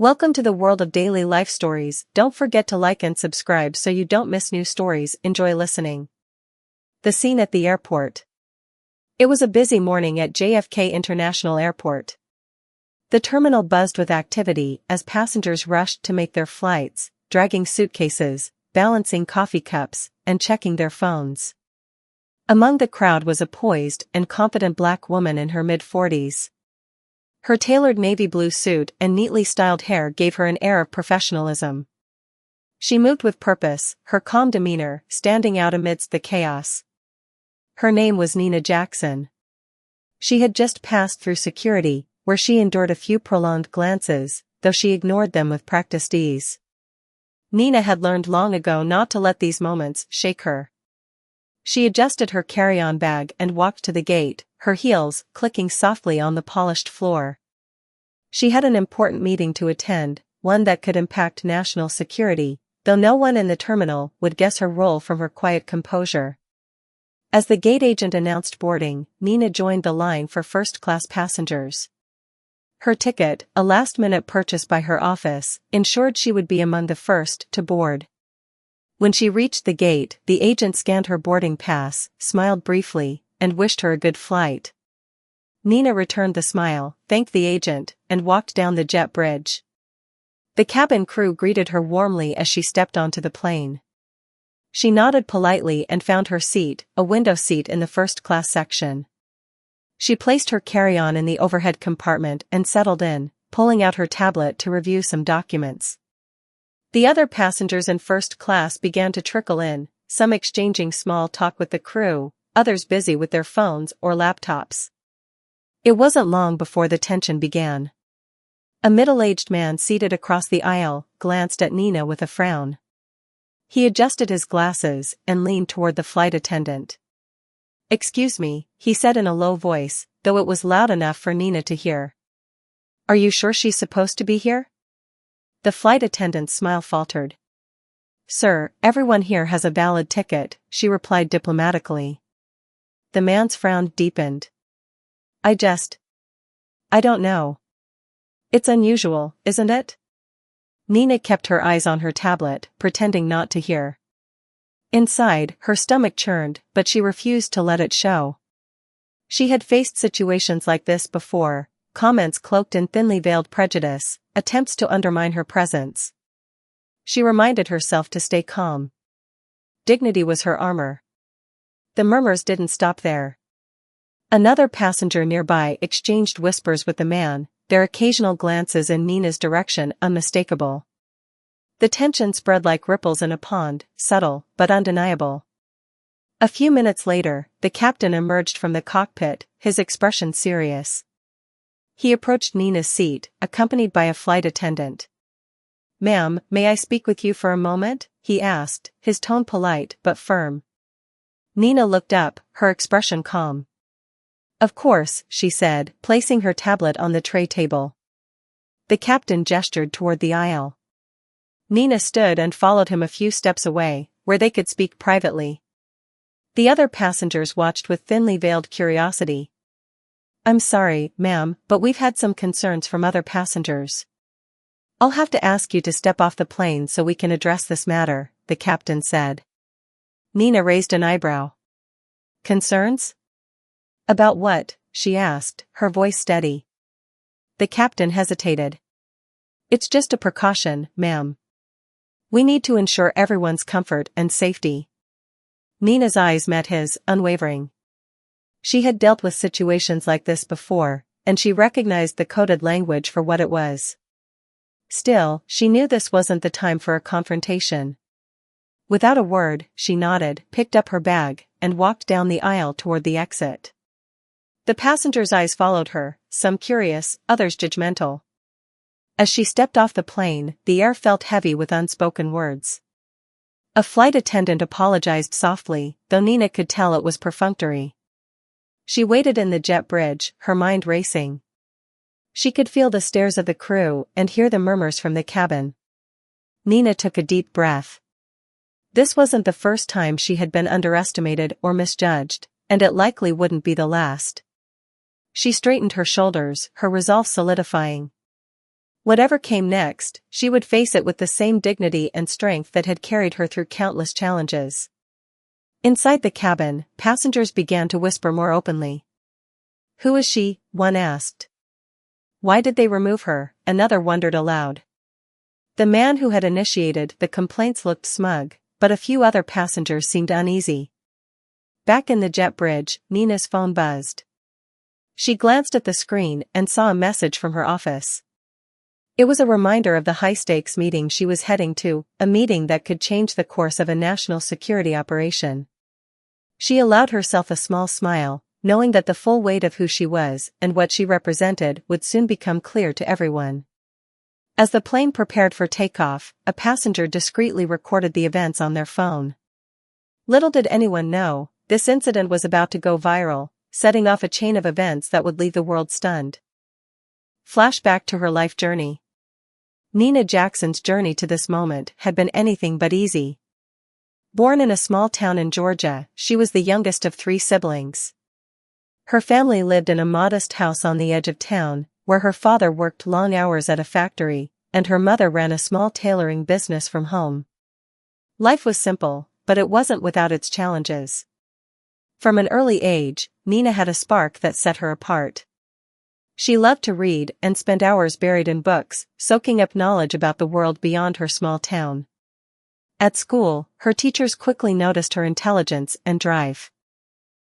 Welcome to the world of daily life stories. Don't forget to like and subscribe so you don't miss new stories. Enjoy listening. The scene at the airport. It was a busy morning at JFK International Airport. The terminal buzzed with activity as passengers rushed to make their flights, dragging suitcases, balancing coffee cups, and checking their phones. Among the crowd was a poised and confident black woman in her mid-40s. Her tailored navy blue suit and neatly styled hair gave her an air of professionalism. She moved with purpose, her calm demeanor standing out amidst the chaos. Her name was Nina Jackson. She had just passed through security, where she endured a few prolonged glances, though she ignored them with practiced ease. Nina had learned long ago not to let these moments shake her. She adjusted her carry-on bag and walked to the gate, her heels clicking softly on the polished floor. She had an important meeting to attend, one that could impact national security, though no one in the terminal would guess her role from her quiet composure. As the gate agent announced boarding, Nina joined the line for first-class passengers. Her ticket, a last-minute purchase by her office, ensured she would be among the first to board. When she reached the gate, the agent scanned her boarding pass, smiled briefly, and wished her a good flight. Nina returned the smile, thanked the agent, and walked down the jet bridge. The cabin crew greeted her warmly as she stepped onto the plane. She nodded politely and found her seat, a window seat in the first-class section. She placed her carry-on in the overhead compartment and settled in, pulling out her tablet to review some documents. The other passengers in first class began to trickle in, some exchanging small talk with the crew, others busy with their phones or laptops. It wasn't long before the tension began. A middle-aged man seated across the aisle glanced at Nina with a frown. He adjusted his glasses and leaned toward the flight attendant. "Excuse me," he said in a low voice, though it was loud enough for Nina to hear. "Are you sure she's supposed to be here?" The flight attendant's smile faltered. "Sir, everyone here has a valid ticket," she replied diplomatically. The man's frown deepened. I don't know. It's unusual, isn't it?" Nina kept her eyes on her tablet, pretending not to hear. Inside, her stomach churned, but she refused to let it show. She had faced situations like this before, comments cloaked in thinly veiled prejudice, attempts to undermine her presence. She reminded herself to stay calm. Dignity was her armor. The murmurs didn't stop there. Another passenger nearby exchanged whispers with the man, their occasional glances in Nina's direction unmistakable. The tension spread like ripples in a pond, subtle but undeniable. A few minutes later, the captain emerged from the cockpit, his expression serious. He approached Nina's seat, accompanied by a flight attendant. "Ma'am, may I speak with you for a moment?" he asked, his tone polite but firm. Nina looked up, her expression calm. "Of course," she said, placing her tablet on the tray table. The captain gestured toward the aisle. Nina stood and followed him a few steps away, where they could speak privately. The other passengers watched with thinly veiled curiosity. "I'm sorry, ma'am, but we've had some concerns from other passengers. I'll have to ask you to step off the plane so we can address this matter," the captain said. Nina raised an eyebrow. "Concerns? About what?" she asked, her voice steady. The captain hesitated. "It's just a precaution, ma'am. We need to ensure everyone's comfort and safety." Nina's eyes met his, unwavering. She had dealt with situations like this before, and she recognized the coded language for what it was. Still, she knew this wasn't the time for a confrontation. Without a word, she nodded, picked up her bag, and walked down the aisle toward the exit. The passengers' eyes followed her, some curious, others judgmental. As she stepped off the plane, the air felt heavy with unspoken words. A flight attendant apologized softly, though Nina could tell it was perfunctory. She waited in the jet bridge, her mind racing. She could feel the stares of the crew and hear the murmurs from the cabin. Nina took a deep breath. This wasn't the first time she had been underestimated or misjudged, and it likely wouldn't be the last. She straightened her shoulders, her resolve solidifying. Whatever came next, she would face it with the same dignity and strength that had carried her through countless challenges. Inside the cabin, passengers began to whisper more openly. "Who is she?" one asked. "Why did they remove her?" another wondered aloud. The man who had initiated the complaints looked smug, but a few other passengers seemed uneasy. Back in the jet bridge, Nina's phone buzzed. She glanced at the screen and saw a message from her office. It was a reminder of the high-stakes meeting she was heading to, a meeting that could change the course of a national security operation. She allowed herself a small smile, knowing that the full weight of who she was and what she represented would soon become clear to everyone. As the plane prepared for takeoff, a passenger discreetly recorded the events on their phone. Little did anyone know, this incident was about to go viral, setting off a chain of events that would leave the world stunned. Flashback to her life journey. Nina Jackson's journey to this moment had been anything but easy. Born in a small town in Georgia, she was the youngest of 3 siblings. Her family lived in a modest house on the edge of town, where her father worked long hours at a factory, and her mother ran a small tailoring business from home. Life was simple, but it wasn't without its challenges. From an early age, Nina had a spark that set her apart. She loved to read and spent hours buried in books, soaking up knowledge about the world beyond her small town. At school, her teachers quickly noticed her intelligence and drive.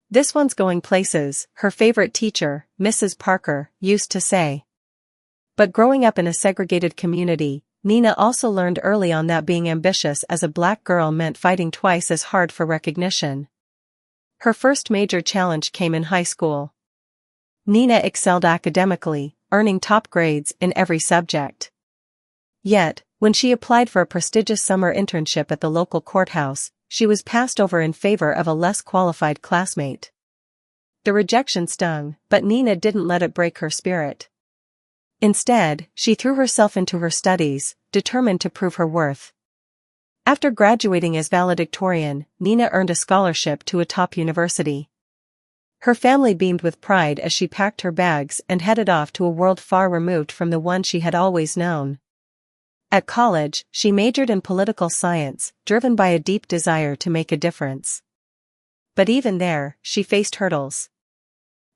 "This one's going places," her favorite teacher, Mrs. Parker, used to say. But growing up in a segregated community, Nina also learned early on that being ambitious as a black girl meant fighting twice as hard for recognition. Her first major challenge came in high school. Nina excelled academically, earning top grades in every subject. Yet, when she applied for a prestigious summer internship at the local courthouse, she was passed over in favor of a less qualified classmate. The rejection stung, but Nina didn't let it break her spirit. Instead, she threw herself into her studies, determined to prove her worth. After graduating as valedictorian, Nina earned a scholarship to a top university. Her family beamed with pride as she packed her bags and headed off to a world far removed from the one she had always known. At college, she majored in political science, driven by a deep desire to make a difference. But even there, she faced hurdles.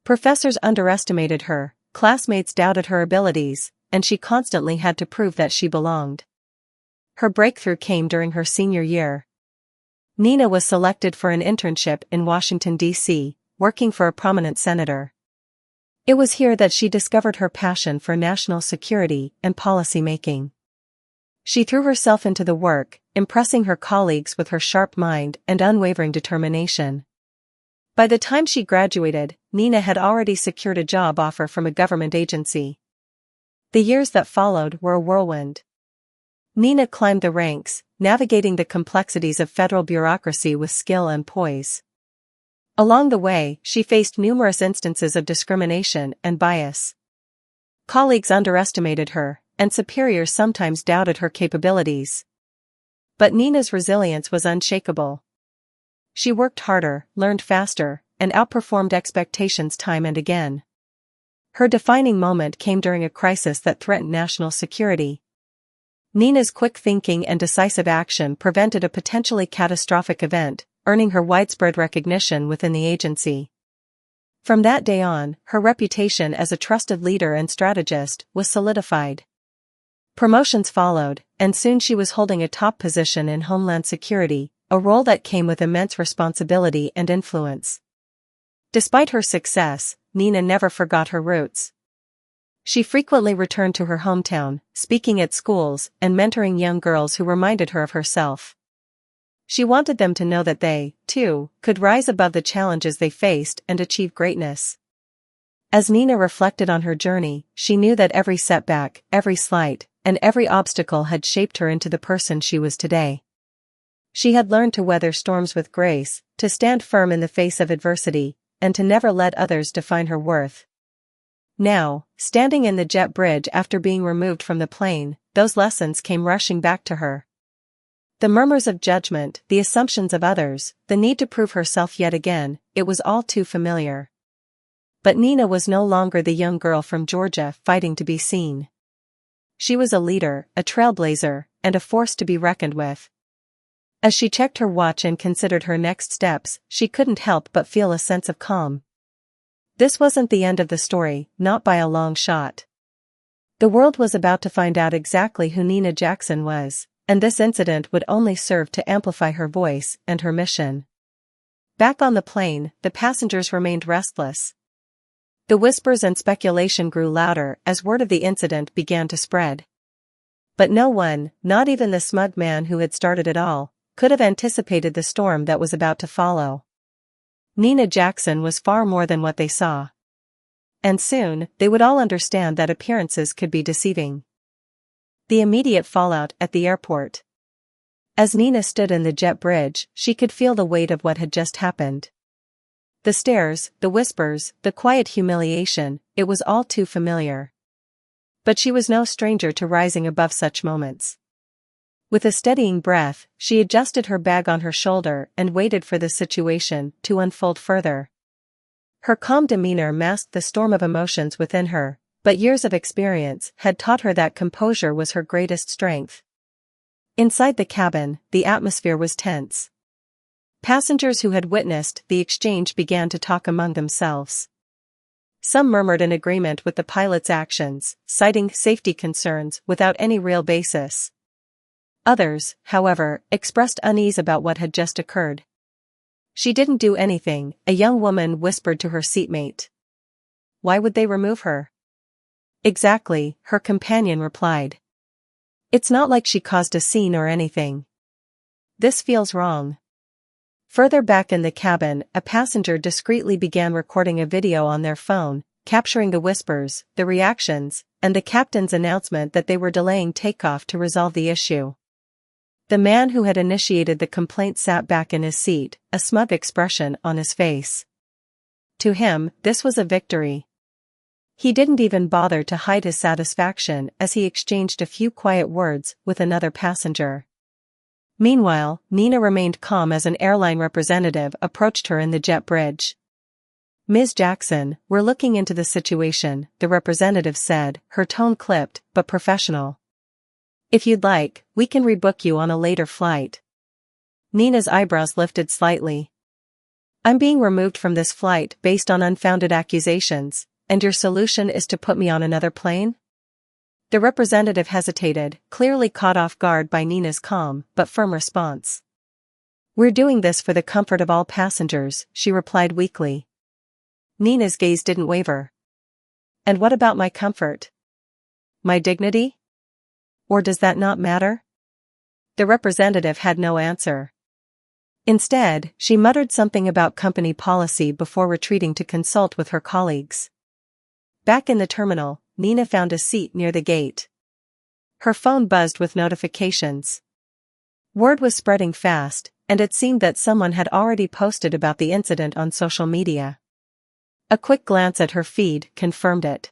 Professors underestimated her, classmates doubted her abilities, and she constantly had to prove that she belonged. Her breakthrough came during her senior year. Nina was selected for an internship in Washington, D.C., working for a prominent senator. It was here that she discovered her passion for national security and policy making. She threw herself into the work, impressing her colleagues with her sharp mind and unwavering determination. By the time she graduated, Nina had already secured a job offer from a government agency. The years that followed were a whirlwind. Nina climbed the ranks, navigating the complexities of federal bureaucracy with skill and poise. Along the way, she faced numerous instances of discrimination and bias. Colleagues underestimated her, and superiors sometimes doubted her capabilities. But Nina's resilience was unshakable. She worked harder, learned faster, and outperformed expectations time and again. Her defining moment came during a crisis that threatened national security. Nina's quick thinking and decisive action prevented a potentially catastrophic event, earning her widespread recognition within the agency. From that day on, her reputation as a trusted leader and strategist was solidified. Promotions followed, and soon she was holding a top position in Homeland Security, a role that came with immense responsibility and influence. Despite her success, Nina never forgot her roots. She frequently returned to her hometown, speaking at schools and mentoring young girls who reminded her of herself. She wanted them to know that they, too, could rise above the challenges they faced and achieve greatness. As Nina reflected on her journey, she knew that every setback, every slight, and every obstacle had shaped her into the person she was today. She had learned to weather storms with grace, to stand firm in the face of adversity, and to never let others define her worth. Now, standing in the jet bridge after being removed from the plane, those lessons came rushing back to her. The murmurs of judgment, the assumptions of others, the need to prove herself yet again, it was all too familiar. But Nina was no longer the young girl from Georgia fighting to be seen. she was a leader, a trailblazer, and a force to be reckoned with. As she checked her watch and considered her next steps, she couldn't help but feel a sense of calm. This wasn't the end of the story, not by a long shot. The world was about to find out exactly who Nina Jackson was, and this incident would only serve to amplify her voice and her mission. Back on the plane, the passengers remained restless. The whispers and speculation grew louder as word of the incident began to spread. But no one, not even the smug man who had started it all, could have anticipated the storm that was about to follow. Nina Jackson was far more than what they saw. And soon, they would all understand that appearances could be deceiving. The immediate fallout at the airport. As Nina stood in the jet bridge, she could feel the weight of what had just happened. The stares, the whispers, the quiet humiliation, it was all too familiar. But she was no stranger to rising above such moments. With a steadying breath, she adjusted her bag on her shoulder and waited for the situation to unfold further. Her calm demeanor masked the storm of emotions within her, but years of experience had taught her that composure was her greatest strength. Inside the cabin, the atmosphere was tense. Passengers who had witnessed the exchange began to talk among themselves. Some murmured in agreement with the pilot's actions, citing safety concerns without any real basis. Others, however, expressed unease about what had just occurred. "She didn't do anything," a young woman whispered to her seatmate. "Why would they remove her?" "Exactly," her companion replied. "It's not like she caused a scene or anything. This feels wrong." Further back in the cabin, a passenger discreetly began recording a video on their phone, capturing the whispers, the reactions, and the captain's announcement that they were delaying takeoff to resolve the issue. The man who had initiated the complaint sat back in his seat, a smug expression on his face. To him, this was a victory. He didn't even bother to hide his satisfaction as he exchanged a few quiet words with another passenger. Meanwhile, Nina remained calm as an airline representative approached her in the jet bridge. "Ms. Jackson, we're looking into the situation," the representative said, her tone clipped, but professional. "If you'd like, we can rebook you on a later flight." Nina's eyebrows lifted slightly. "I'm being removed from this flight based on unfounded accusations, and your solution is to put me on another plane?" The representative hesitated, clearly caught off guard by Nina's calm but firm response. "We're doing this for the comfort of all passengers," she replied weakly. Nina's gaze didn't waver. "And what about my comfort? My dignity? Or does that not matter?" The representative had no answer. Instead, she muttered something about company policy before retreating to consult with her colleagues. Back in the terminal, Nina found a seat near the gate. Her phone buzzed with notifications. Word was spreading fast, and it seemed that someone had already posted about the incident on social media. A quick glance at her feed confirmed it.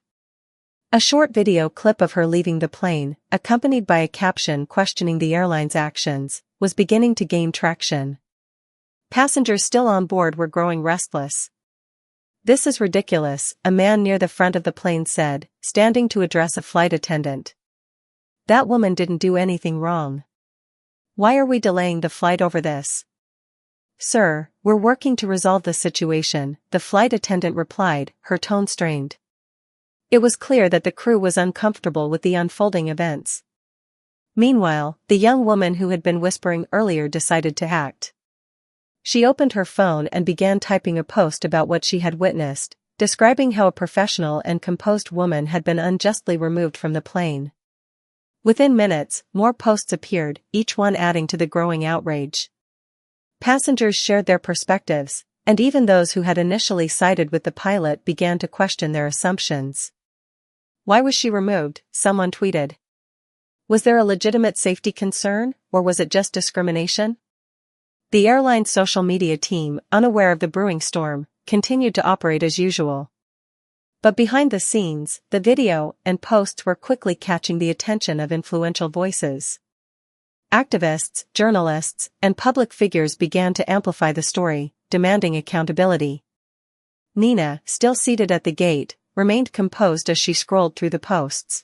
A short video clip of her leaving the plane, accompanied by a caption questioning the airline's actions, was beginning to gain traction. Passengers still on board were growing restless. "This is ridiculous," a man near the front of the plane said, standing to address a flight attendant. "That woman didn't do anything wrong. Why are we delaying the flight over this?" "Sir, we're working to resolve the situation," the flight attendant replied, her tone strained. It was clear that the crew was uncomfortable with the unfolding events. Meanwhile, the young woman who had been whispering earlier decided to act. She opened her phone and began typing a post about what she had witnessed, describing how a professional and composed woman had been unjustly removed from the plane. Within minutes, more posts appeared, each one adding to the growing outrage. Passengers shared their perspectives, and even those who had initially sided with the pilot began to question their assumptions. "Why was she removed?" someone tweeted. "Was there a legitimate safety concern, or was it just discrimination?" The airline's social media team, unaware of the brewing storm, continued to operate as usual. But behind the scenes, the video and posts were quickly catching the attention of influential voices. Activists, journalists, and public figures began to amplify the story, demanding accountability. Nina, still seated at the gate, remained composed as she scrolled through the posts.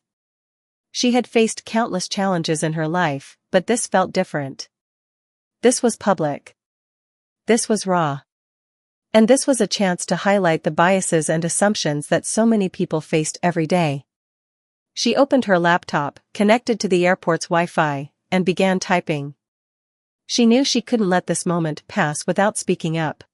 She had faced countless challenges in her life, but this felt different. This was public. This was raw. And this was a chance to highlight the biases and assumptions that so many people faced every day. She opened her laptop, connected to the airport's Wi-Fi, and began typing. She knew she couldn't let this moment pass without speaking up.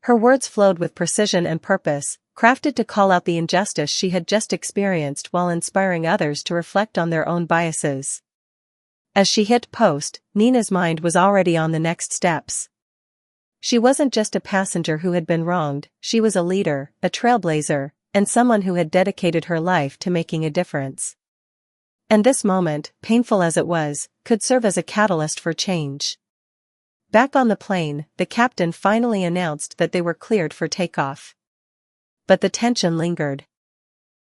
Her words flowed with precision and purpose, crafted to call out the injustice she had just experienced while inspiring others to reflect on their own biases. As she hit post, Nina's mind was already on the next steps. She wasn't just a passenger who had been wronged, she was a leader, a trailblazer, and someone who had dedicated her life to making a difference. And this moment, painful as it was, could serve as a catalyst for change. Back on the plane, the captain finally announced that they were cleared for takeoff. But the tension lingered.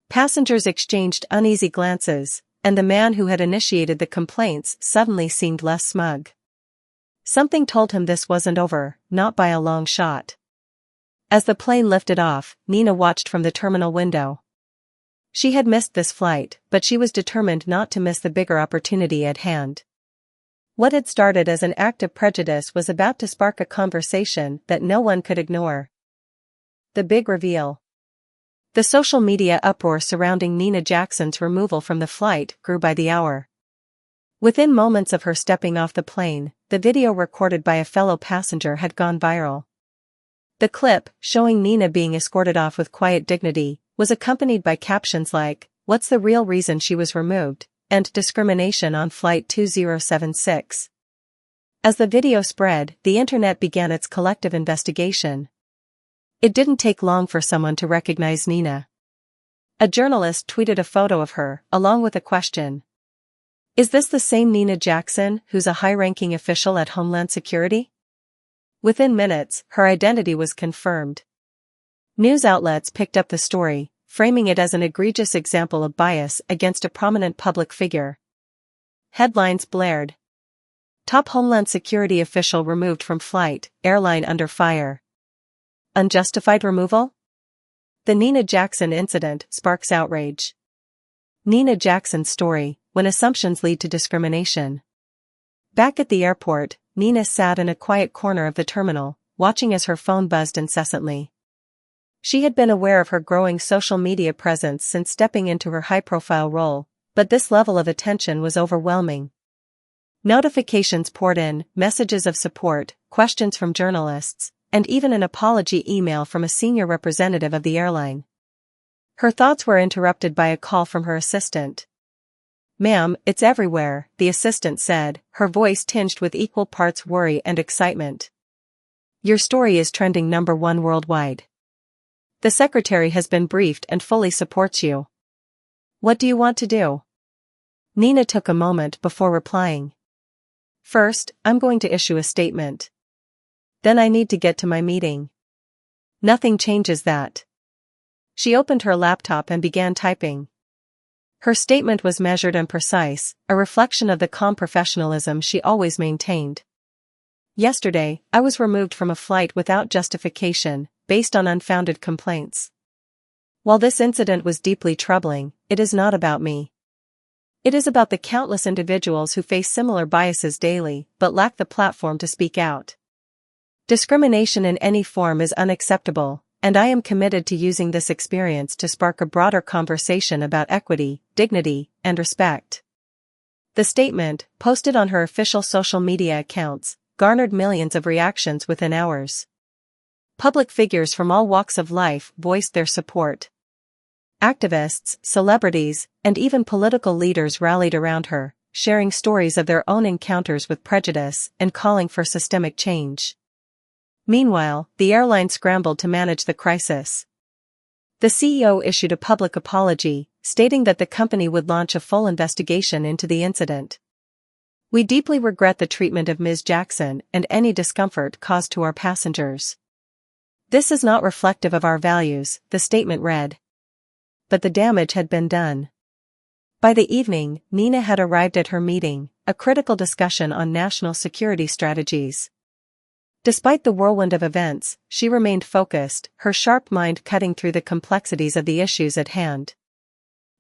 Passengers exchanged uneasy glances, and the man who had initiated the complaints suddenly seemed less smug. Something told him this wasn't over, not by a long shot. As the plane lifted off, Nina watched from the terminal window. She had missed this flight, but she was determined not to miss the bigger opportunity at hand. What had started as an act of prejudice was about to spark a conversation that no one could ignore. The big reveal. The social media uproar surrounding Nina Jackson's removal from the flight grew by the hour. Within moments of her stepping off the plane, the video recorded by a fellow passenger had gone viral. The clip, showing Nina being escorted off with quiet dignity, was accompanied by captions like, "What's the real reason she was removed?" and "Discrimination on Flight 2076. As the video spread, the internet began its collective investigation. It didn't take long for someone to recognize Nina. A journalist tweeted a photo of her, along with a question. Is this the same Nina Jackson, who's a high-ranking official at Homeland Security? Within minutes, her identity was confirmed. News outlets picked up the story, framing it as an egregious example of bias against a prominent public figure. Headlines blared. Top Homeland Security official removed from flight, airline under fire. Unjustified removal? The Nina Jackson incident sparks outrage. Nina Jackson's story, when assumptions lead to discrimination. Back at the airport, Nina sat in a quiet corner of the terminal, watching as her phone buzzed incessantly. She had been aware of her growing social media presence since stepping into her high-profile role, but this level of attention was overwhelming. Notifications poured in, messages of support, questions from journalists, and even an apology email from a senior representative of the airline. Her thoughts were interrupted by a call from her assistant. "Ma'am, it's everywhere," the assistant said, her voice tinged with equal parts worry and excitement. "Your story is trending #1 worldwide. The secretary has been briefed and fully supports you. What do you want to do?" Nina took a moment before replying. "First, I'm going to issue a statement. Then I need to get to my meeting." "Nothing changes that." She opened her laptop and began typing. Her statement was measured and precise, a reflection of the calm professionalism she always maintained. "Yesterday, I was removed from a flight without justification, based on unfounded complaints. While this incident was deeply troubling, it is not about me. It is about the countless individuals who face similar biases daily, but lack the platform to speak out. Discrimination in any form is unacceptable, and I am committed to using this experience to spark a broader conversation about equity, dignity, and respect." The statement, posted on her official social media accounts, garnered millions of reactions within hours. Public figures from all walks of life voiced their support. Activists, celebrities, and even political leaders rallied around her, sharing stories of their own encounters with prejudice and calling for systemic change. Meanwhile, the airline scrambled to manage the crisis. The CEO issued a public apology, stating that the company would launch a full investigation into the incident. "We deeply regret the treatment of Ms. Jackson and any discomfort caused to our passengers. This is not reflective of our values," the statement read. But the damage had been done. By the evening, Nina had arrived at her meeting, a critical discussion on national security strategies. Despite the whirlwind of events, she remained focused, her sharp mind cutting through the complexities of the issues at hand.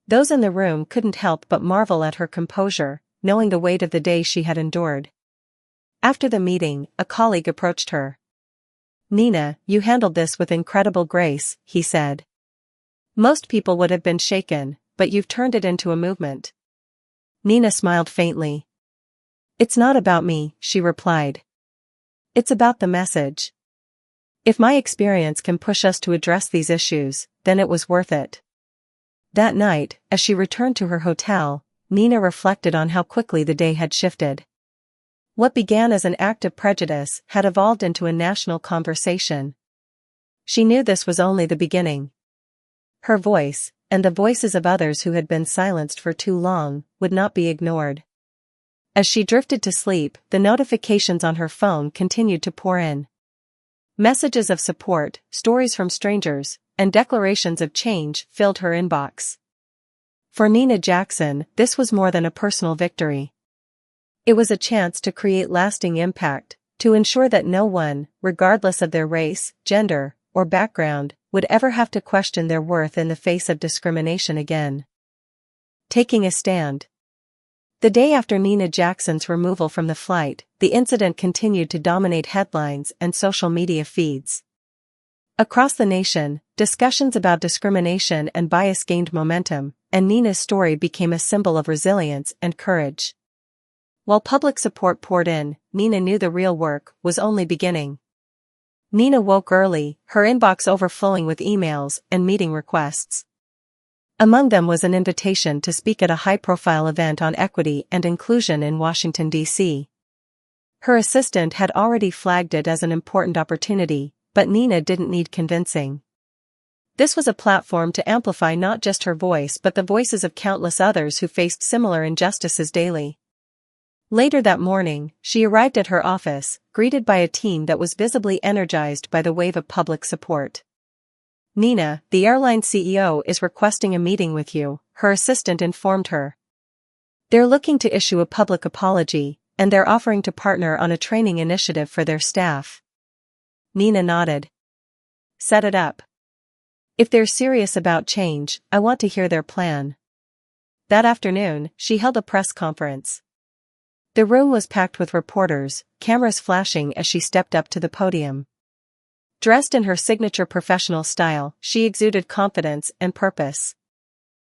Those in the room couldn't help but marvel at her composure, knowing the weight of the day she had endured. After the meeting, a colleague approached her. "Nina, you handled this with incredible grace," he said. "Most people would have been shaken, but you've turned it into a movement." Nina smiled faintly. "It's not about me," she replied. "It's about the message. If my experience can push us to address these issues, then it was worth it." That night, as she returned to her hotel, Nina reflected on how quickly the day had shifted. What began as an act of prejudice had evolved into a national conversation. She knew this was only the beginning. Her voice, and the voices of others who had been silenced for too long, would not be ignored. As she drifted to sleep, the notifications on her phone continued to pour in. Messages of support, stories from strangers, and declarations of change filled her inbox. For Nina Jackson, this was more than a personal victory. It was a chance to create lasting impact, to ensure that no one, regardless of their race, gender, or background, would ever have to question their worth in the face of discrimination again. Taking a stand. The day after Nina Jackson's removal from the flight, the incident continued to dominate headlines and social media feeds. Across the nation, discussions about discrimination and bias gained momentum, and Nina's story became a symbol of resilience and courage. While public support poured in, Nina knew the real work was only beginning. Nina woke early, her inbox overflowing with emails and meeting requests. Among them was an invitation to speak at a high-profile event on equity and inclusion in Washington, D.C. Her assistant had already flagged it as an important opportunity, but Nina didn't need convincing. This was a platform to amplify not just her voice but the voices of countless others who faced similar injustices daily. Later that morning, she arrived at her office, greeted by a team that was visibly energized by the wave of public support. "Nina, the airline CEO is requesting a meeting with you," her assistant informed her. "They're looking to issue a public apology, and they're offering to partner on a training initiative for their staff." Nina nodded. "Set it up. If they're serious about change, I want to hear their plan." That afternoon, she held a press conference. The room was packed with reporters, cameras flashing as she stepped up to the podium. Dressed in her signature professional style, she exuded confidence and purpose.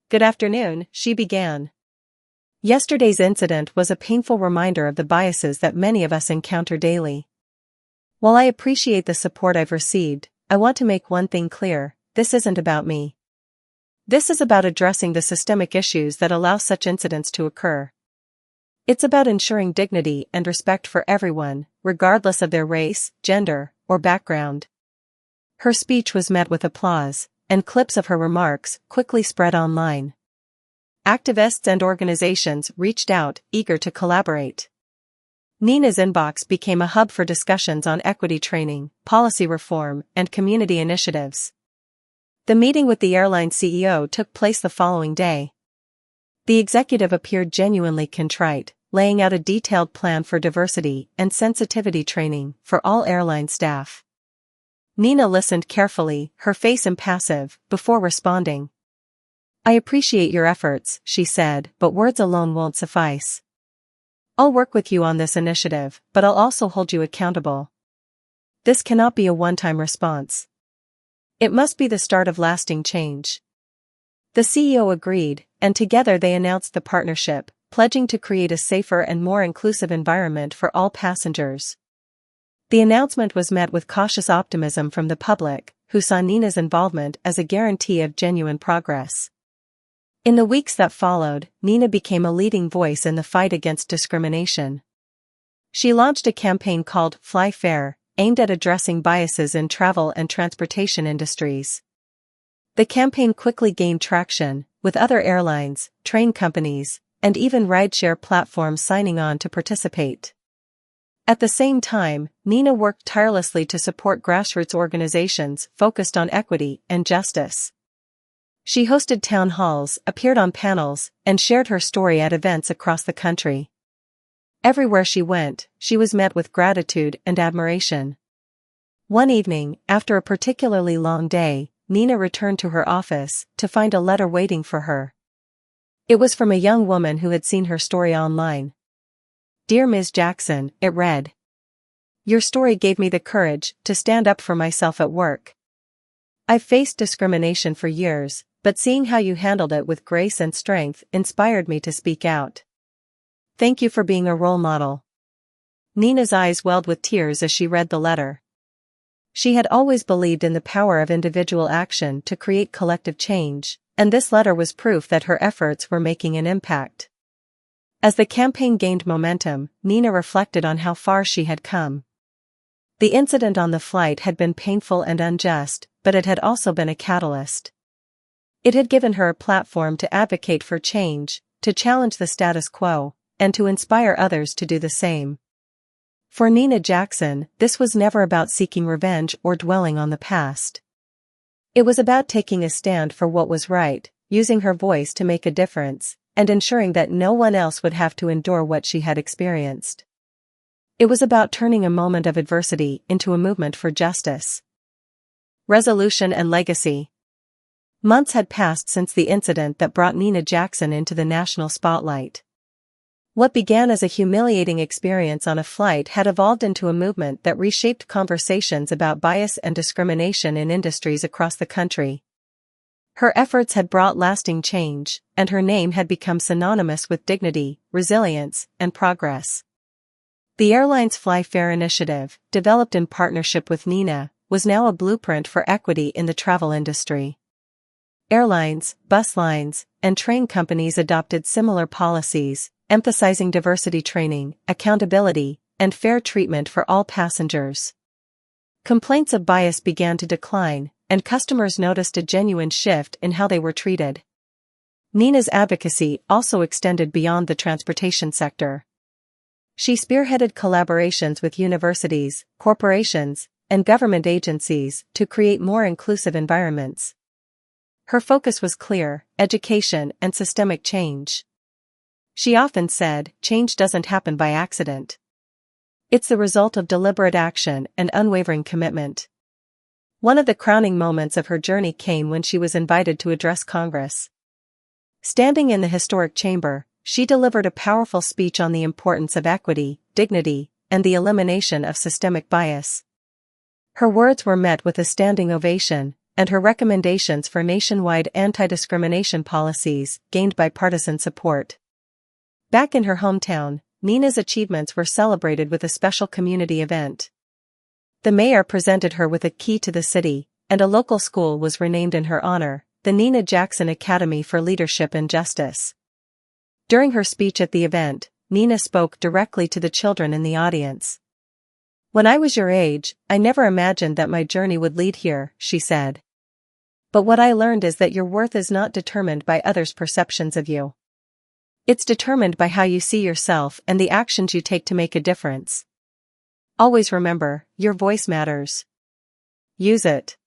"Good afternoon," she began. "Yesterday's incident was a painful reminder of the biases that many of us encounter daily. While I appreciate the support I've received, I want to make one thing clear: this isn't about me. This is about addressing the systemic issues that allow such incidents to occur. It's about ensuring dignity and respect for everyone, regardless of their race, gender, or background." Her speech was met with applause, and clips of her remarks quickly spread online. Activists and organizations reached out, eager to collaborate. Nina's inbox became a hub for discussions on equity training, policy reform, and community initiatives. The meeting with the airline CEO took place the following day. The executive appeared genuinely contrite, laying out a detailed plan for diversity and sensitivity training for all airline staff. Nina listened carefully, her face impassive, before responding. "I appreciate your efforts," she said, "but words alone won't suffice. I'll work with you on this initiative, but I'll also hold you accountable. This cannot be a one-time response. It must be the start of lasting change." The CEO agreed, and together they announced the partnership, pledging to create a safer and more inclusive environment for all passengers. The announcement was met with cautious optimism from the public, who saw Nina's involvement as a guarantee of genuine progress. In the weeks that followed, Nina became a leading voice in the fight against discrimination. She launched a campaign called Fly Fair, aimed at addressing biases in travel and transportation industries. The campaign quickly gained traction, with other airlines, train companies, and even rideshare platforms signing on to participate. At the same time, Nina worked tirelessly to support grassroots organizations focused on equity and justice. She hosted town halls, appeared on panels, and shared her story at events across the country. Everywhere she went, she was met with gratitude and admiration. One evening, after a particularly long day, Nina returned to her office to find a letter waiting for her. It was from a young woman who had seen her story online. "Dear Ms. Jackson," it read. "Your story gave me the courage to stand up for myself at work. I've faced discrimination for years, but seeing how you handled it with grace and strength inspired me to speak out. Thank you for being a role model." Nina's eyes welled with tears as she read the letter. She had always believed in the power of individual action to create collective change, and this letter was proof that her efforts were making an impact. As the campaign gained momentum, Nina reflected on how far she had come. The incident on the flight had been painful and unjust, but it had also been a catalyst. It had given her a platform to advocate for change, to challenge the status quo, and to inspire others to do the same. For Nina Jackson, this was never about seeking revenge or dwelling on the past. It was about taking a stand for what was right, using her voice to make a difference, and ensuring that no one else would have to endure what she had experienced. It was about turning a moment of adversity into a movement for justice. Resolution and legacy. Months had passed since the incident that brought Nina Jackson into the national spotlight. What began as a humiliating experience on a flight had evolved into a movement that reshaped conversations about bias and discrimination in industries across the country. Her efforts had brought lasting change, and her name had become synonymous with dignity, resilience, and progress. The airline's Fly Fair initiative, developed in partnership with Nina, was now a blueprint for equity in the travel industry. Airlines, bus lines, and train companies adopted similar policies, emphasizing diversity training, accountability, and fair treatment for all passengers. Complaints of bias began to decline, and customers noticed a genuine shift in how they were treated. Nina's advocacy also extended beyond the transportation sector. She spearheaded collaborations with universities, corporations, and government agencies to create more inclusive environments. Her focus was clear: education and systemic change. She often said, "Change doesn't happen by accident. It's the result of deliberate action and unwavering commitment." One of the crowning moments of her journey came when she was invited to address Congress. Standing in the historic chamber, she delivered a powerful speech on the importance of equity, dignity, and the elimination of systemic bias. Her words were met with a standing ovation, and her recommendations for nationwide anti-discrimination policies gained bipartisan support. Back in her hometown, Nina's achievements were celebrated with a special community event. The mayor presented her with a key to the city, and a local school was renamed in her honor, the Nina Jackson Academy for Leadership and Justice. During her speech at the event, Nina spoke directly to the children in the audience. "When I was your age, I never imagined that my journey would lead here," she said. "But what I learned is that your worth is not determined by others' perceptions of you. It's determined by how you see yourself and the actions you take to make a difference. Always remember, your voice matters. Use it."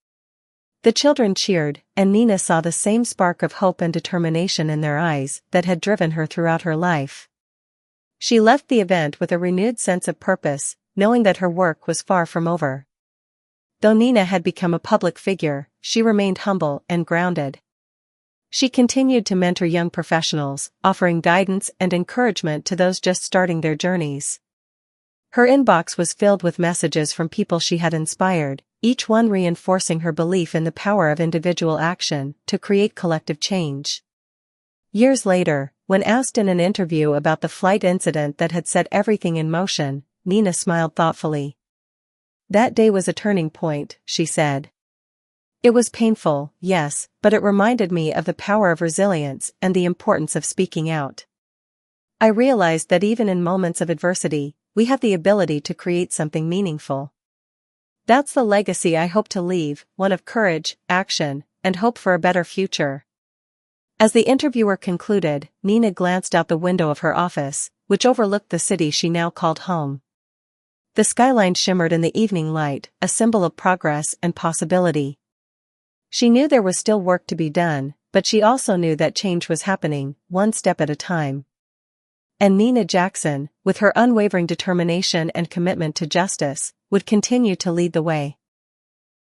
The children cheered, and Nina saw the same spark of hope and determination in their eyes that had driven her throughout her life. She left the event with a renewed sense of purpose, knowing that her work was far from over. Though Nina had become a public figure, she remained humble and grounded. She continued to mentor young professionals, offering guidance and encouragement to those just starting their journeys. Her inbox was filled with messages from people she had inspired, each one reinforcing her belief in the power of individual action to create collective change. Years later, when asked in an interview about the flight incident that had set everything in motion, Nina smiled thoughtfully. "That day was a turning point," she said. "It was painful, yes, but it reminded me of the power of resilience and the importance of speaking out. I realized that even in moments of adversity, we have the ability to create something meaningful. That's the legacy I hope to leave, one of courage, action, and hope for a better future." As the interviewer concluded, Nina glanced out the window of her office, which overlooked the city she now called home. The skyline shimmered in the evening light, a symbol of progress and possibility. She knew there was still work to be done, but she also knew that change was happening, one step at a time. And Nina Jackson, with her unwavering determination and commitment to justice, would continue to lead the way.